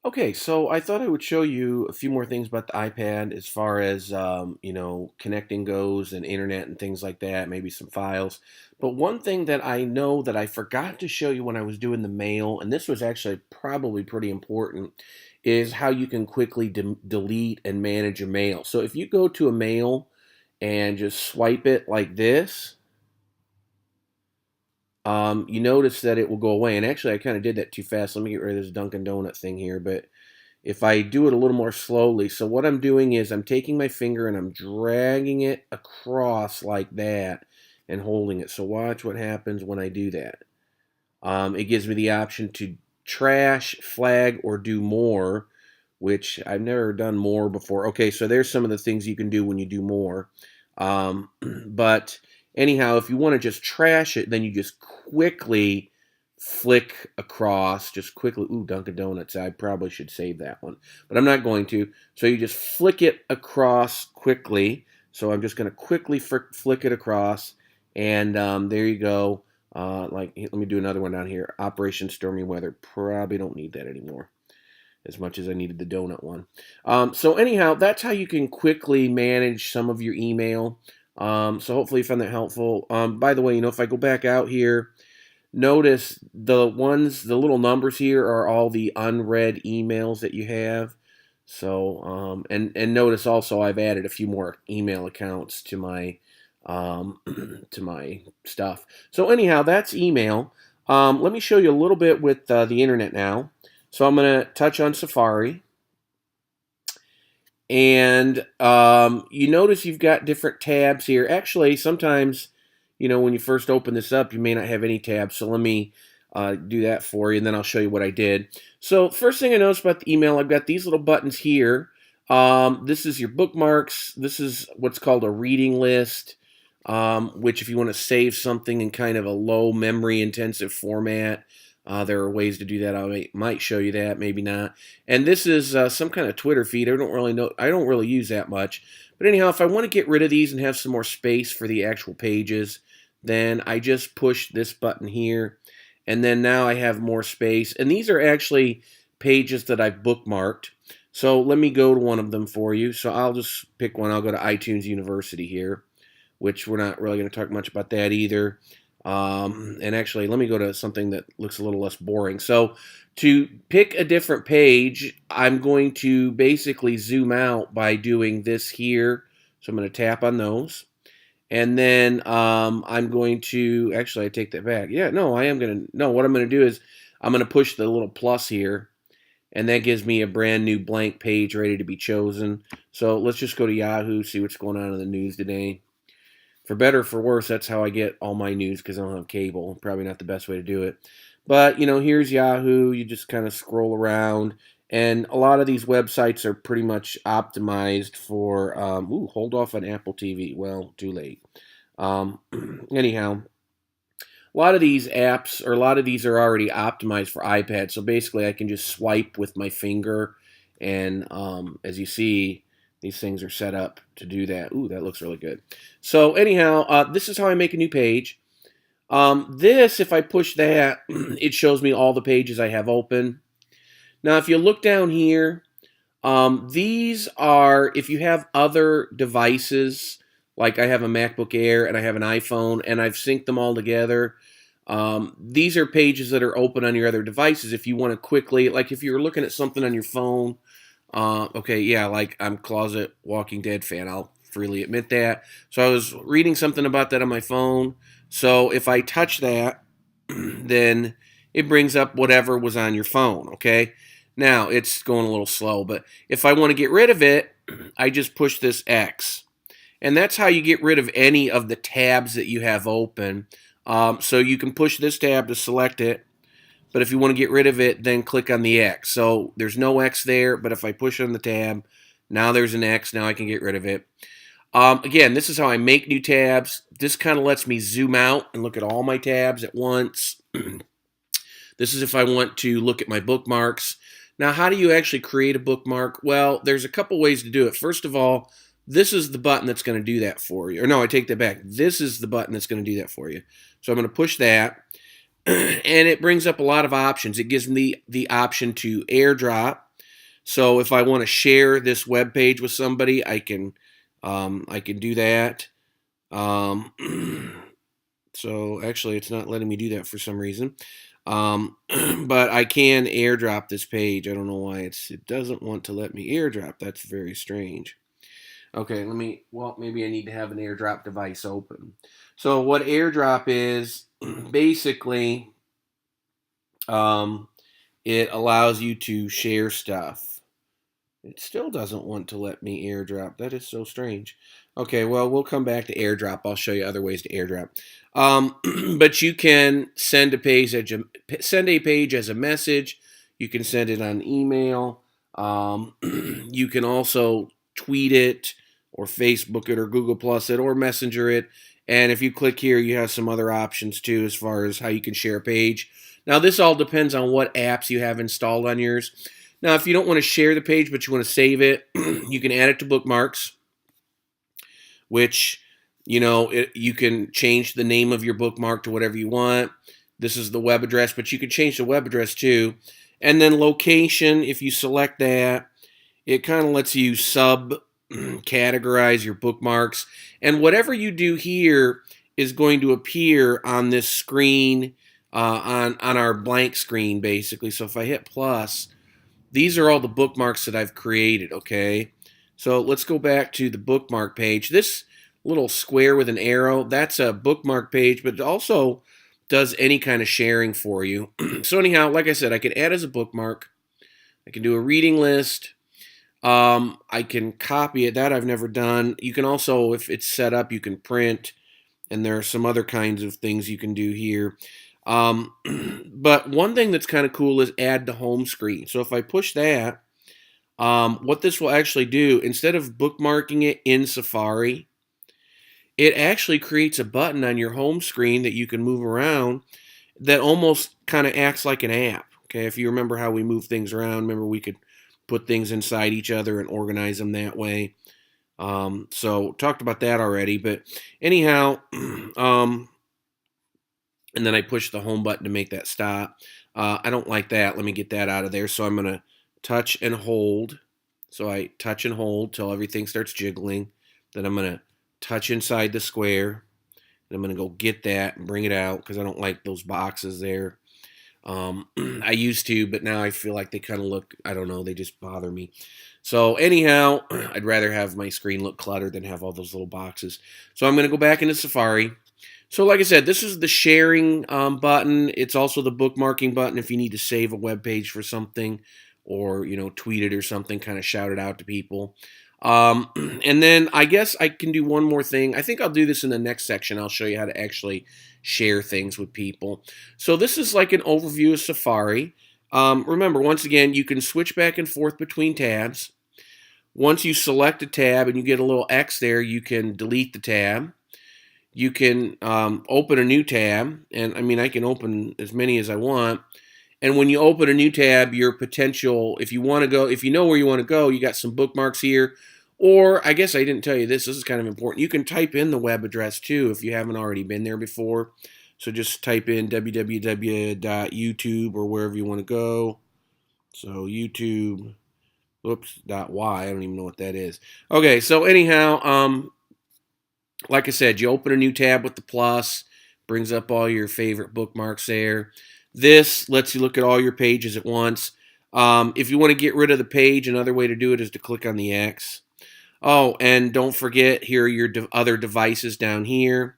Okay, so I thought I would show you a few more things about the iPad as far as connecting goes and internet and things like that, maybe some files. But one thing that I know that I forgot to show you when I was doing the mail, and this was actually probably pretty important, is how you can quickly delete and manage your mail. So if you go to a mail and just swipe it like this, you notice that it will go away. And actually, I kind of did that too fast. Let me get rid of this Dunkin' Donut thing here, but if I do it a little more slowly, so what I'm doing is I'm taking my finger and I'm dragging it across like that and holding it. So watch what happens when I do that. It gives me the option to trash, flag, or do more, which I've never done more before. Okay, so there's some of the things you can do when you do more. But anyhow, if you want to just trash it, then you just quickly flick across, just quickly. Ooh, Dunkin' Donuts. I probably should save that one, but I'm not going to. So you just flick it across quickly. So I'm just going to quickly flick it across, and there you go. Let me do another one down here. Operation Stormy Weather. Probably don't need that anymore as much as I needed the donut one. So anyhow, that's how you can quickly manage some of your email. So hopefully you found that helpful. By the way, if I go back out here, notice the little numbers here are all the unread emails that you have. So, and notice also I've added a few more email accounts to my to my stuff. So anyhow, that's email. Let me show you a little bit with the internet now. So I'm going to touch on Safari. And you notice you've got different tabs here. Actually, sometimes, when you first open this up, you may not have any tabs. So let me do that for you, and then I'll show you what I did. So first thing I noticed about the email, I've got these little buttons here. This is your bookmarks. This is what's called a reading list, which if you want to save something in kind of a low memory intensive format, there are ways to do that. I might show you that, maybe not. And this is some kind of Twitter feed. I don't really know. I don't really use that much. But anyhow, if I want to get rid of these and have some more space for the actual pages, then I just push this button here, and then now I have more space. And these are actually pages that I've bookmarked. So let me go to one of them for you. So I'll just pick one. I'll go to iTunes University here, which we're not really going to talk much about that either. And actually, let me go to something that looks a little less boring. So to pick a different page, I'm going to basically zoom out by doing this here. So I'm going to tap on those. And then I'm going to, actually, I take that back. Yeah, no, I am going to, no, what I'm going to do is I'm going to push the little plus here. And that gives me a brand new blank page ready to be chosen. So let's just go to Yahoo, see what's going on in the news today. For better or for worse, that's how I get all my news because I don't have cable. Probably not the best way to do it. But, here's Yahoo. You just kind of scroll around. And a lot of these websites are pretty much optimized for, hold off on Apple TV. Well, too late. Anyhow, a lot of these apps, or a lot of these are already optimized for iPad. So basically, I can just swipe with my finger. And as you see, these things are set up to do that. Ooh, that looks really good. So anyhow, this is how I make a new page. This, if I push that, it shows me all the pages I have open. Now, if you look down here, these are, if you have other devices, like I have a MacBook Air and I have an iPhone, and I've synced them all together. These are pages that are open on your other devices if you want to quickly, like if you're looking at something on your phone. Okay, yeah, like I'm closet Walking Dead fan. I'll freely admit that. So I was reading something about that on my phone. So if I touch that, then it brings up whatever was on your phone, okay? Now, it's going a little slow, but if I want to get rid of it, I just push this X. And that's how you get rid of any of the tabs that you have open. So you can push this tab to select it. But if you want to get rid of it, then click on the X. So there's no X there, but if I push on the tab, now there's an X. Now I can get rid of it. Again, this is how I make new tabs. This kind of lets me zoom out and look at all my tabs at once. This is if I want to look at my bookmarks. Now, how do you actually create a bookmark? Well, there's a couple ways to do it. First of all, this is the button that's going to do that for you. Or no, I take that back. This is the button that's going to do that for you. So I'm going to push that. And it brings up a lot of options. It gives me the option to airdrop. So if I want to share this web page with somebody, I can do that. So actually, it's not letting me do that for some reason. But I can airdrop this page. I don't know why it doesn't want to let me airdrop. That's very strange. Okay, well, maybe I need to have an airdrop device open. So what airdrop is, basically, um, it allows you to share stuff. It still doesn't want to let me airdrop. That is so strange. Okay, well, we'll come back to airdrop. I'll show you other ways to airdrop. But you can send a page as a message. You can send it on email. You can also tweet it or Facebook it or Google Plus it or Messenger it. And if you click here, you have some other options too as far as how you can share a page. Now, this all depends on what apps you have installed on yours. Now, if you don't want to share the page, but you want to save it, you can add it to bookmarks, which, you can change the name of your bookmark to whatever you want. This is the web address, but you can change the web address too. And then location, if you select that, it kind of lets you categorize your bookmarks. And whatever you do here is going to appear on this screen, on our blank screen, basically. So if I hit plus, these are all the bookmarks that I've created, okay? So let's go back to the bookmark page. This little square with an arrow, that's a bookmark page, but it also does any kind of sharing for you. So anyhow, like I said, I can add as a bookmark. I can do a reading list. I can copy it. That I've never done. You can also, if it's set up, you can print, and there are some other kinds of things you can do here. But one thing that's kind of cool is add to home screen. So if I push that, what this will actually do, instead of bookmarking it in Safari, it actually creates a button on your home screen that you can move around that almost kind of acts like an app. Okay, if you remember how we move things around, remember we could put things inside each other and organize them that way. So talked about that already, but anyhow, and then I push the home button to make that stop. I don't like that. Let me get that out of there. So I'm going to touch and hold. So I touch and hold till everything starts jiggling. Then I'm going to touch inside the square. And I'm going to go get that and bring it out because I don't like those boxes there. I used to, but now I feel like they kind of look, I don't know, they just bother me. So anyhow, I'd rather have my screen look cluttered than have all those little boxes. So I'm going to go back into Safari. So like I said, this is the sharing button. It's also the bookmarking button if you need to save a web page for something or, tweet it or something, kind of shout it out to people. And then I guess I can do one more thing. I think I'll do this in the next section. I'll show you how to actually share things with people. So this is like an overview of Safari. Remember, once again, you can switch back and forth between tabs. Once you select a tab and you get a little X there, you can delete the tab. You can open a new tab, and I can open as many as I want. And when you open a new tab, your potential, if you know where you want to go, you got some bookmarks here. Or, I guess I didn't tell you this is kind of important. You can type in the web address too if you haven't already been there before. So just type in www.youtube or wherever you want to go. So YouTube, .y, I don't even know what that is. Okay, so anyhow, like I said, you open a new tab with the plus, brings up all your favorite bookmarks there. This lets you look at all your pages at once. If you want to get rid of the page, another way to do it is to click on the X. Oh, and don't forget, here are your other devices down here.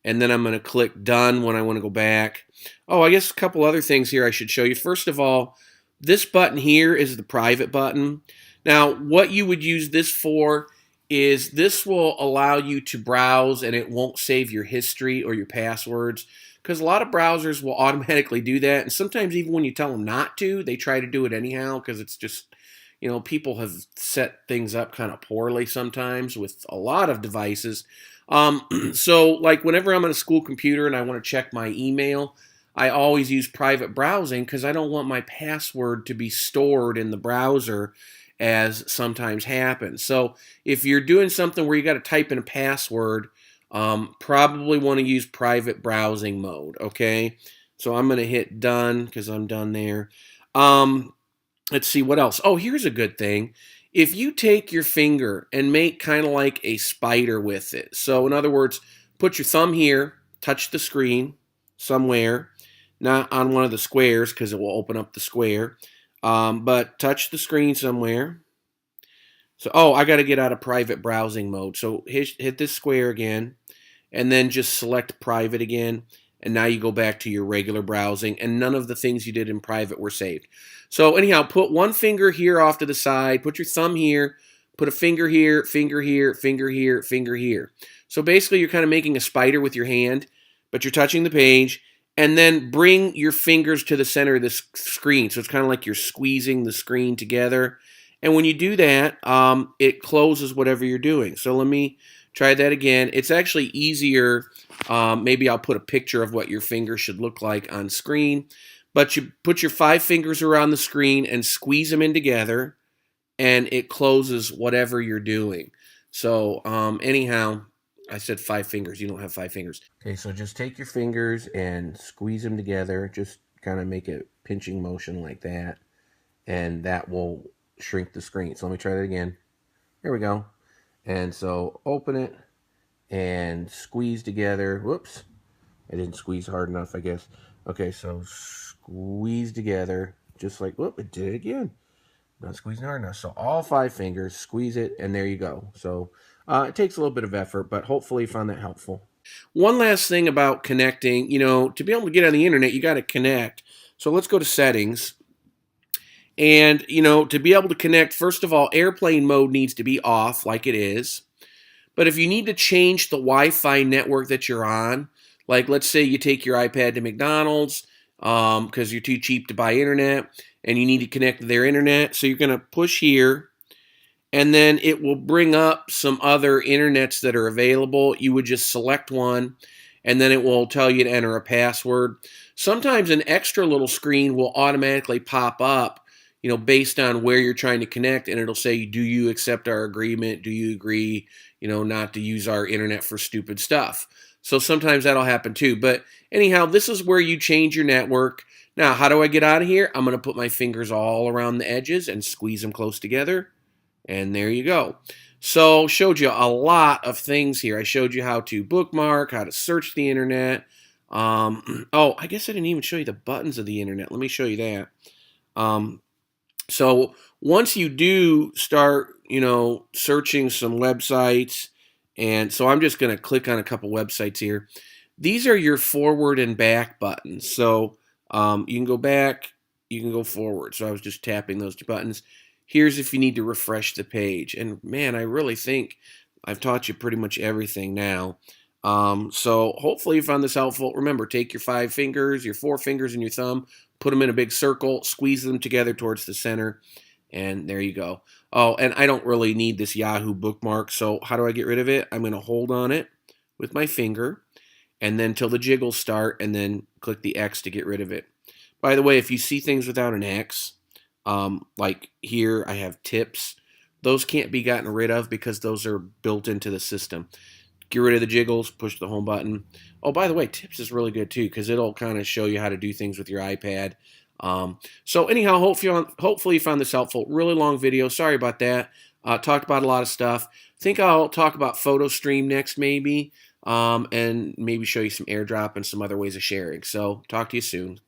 And then I'm going to click Done when I want to go back. Oh, I guess a couple other things here I should show you. First of all, this button here is the private button. Now, what you would use this for is this will allow you to browse and it won't save your history or your passwords, because a lot of browsers will automatically do that. And sometimes even when you tell them not to, they try to do it anyhow because it's just, people have set things up kind of poorly sometimes with a lot of devices. So like whenever I'm on a school computer and I want to check my email, I always use private browsing because I don't want my password to be stored in the browser, as sometimes happens. So if you're doing something where you got to type in a password, probably want to use private browsing mode, okay? So I'm going to hit Done because I'm done there. let's see what else. Oh, here's a good thing. If you take your finger and make kind of like a spider with it. So in other words, put your thumb here, touch the screen somewhere, not on one of the squares because it will open up the square, but touch the screen somewhere. So, oh, I got to get out of private browsing mode. So hit this square again, and then just select private again. And now you go back to your regular browsing, and none of the things you did in private were saved. So anyhow, put one finger here off to the side, put your thumb here, put a finger here, finger here, finger here, finger here. So basically you're kind of making a spider with your hand, but you're touching the page, and then bring your fingers to the center of the screen. So it's kind of like you're squeezing the screen together. And when you do that, it closes whatever you're doing. So let me try that again. It's actually easier. Maybe I'll put a picture of what your finger should look like on screen. But you put your 5 fingers around the screen and squeeze them in together, and it closes whatever you're doing. So anyhow, I said 5 fingers. You don't have 5 fingers. Okay, so just take your fingers and squeeze them together. Just kind of make a pinching motion like that, and that will shrink the screen. So let me try that again. There we go. And so open it and squeeze together. Whoops. I didn't squeeze hard enough, I guess. Okay, so squeeze together, just like, whoop, it did it again. Not squeezing hard enough. So all 5 fingers, squeeze it, and there you go. So it takes a little bit of effort, but hopefully you found that helpful. One last thing about connecting, to be able to get on the internet, you got to connect. So let's go to settings. And, to be able to connect, first of all, airplane mode needs to be off like it is. But if you need to change the Wi-Fi network that you're on, like let's say you take your iPad to McDonald's because you're too cheap to buy internet and you need to connect to their internet, so you're going to push here, and then it will bring up some other internets that are available. You would just select one, and then it will tell you to enter a password. Sometimes an extra little screen will automatically pop up, based on where you're trying to connect, and it'll say, do you accept our agreement? Do you agree, not to use our internet for stupid stuff? So sometimes that'll happen too. But anyhow, this is where you change your network. Now, how do I get out of here? I'm going to put my fingers all around the edges and squeeze them close together. And there you go. So showed you a lot of things here. I showed you how to bookmark, how to search the internet. Oh, I guess I didn't even show you the buttons of the internet. Let me show you that. So once you do start, searching some websites, and so I'm just going to click on a couple websites here. These are your forward and back buttons. So you can go back, you can go forward. So I was just tapping those 2 buttons. Here's if you need to refresh the page. And man, I really think I've taught you pretty much everything now. So hopefully you found this helpful. Remember, take your 5 fingers, your 4 fingers and your thumb, put them in a big circle, squeeze them together towards the center, and there you go. Oh, and I don't really need this Yahoo bookmark, so how do I get rid of it? I'm going to hold on it with my finger, and then till the jiggles start, and then click the X to get rid of it. By the way, if you see things without an X, like here I have tips, those can't be gotten rid of because those are built into the system. Get rid of the jiggles, push the home button. Oh, by the way, tips is really good too because it'll kind of show you how to do things with your iPad. So anyhow, hopefully you found this helpful. Really long video. Sorry about that. Talked about a lot of stuff. Think I'll talk about PhotoStream next maybe, and maybe show you some AirDrop and some other ways of sharing. So talk to you soon.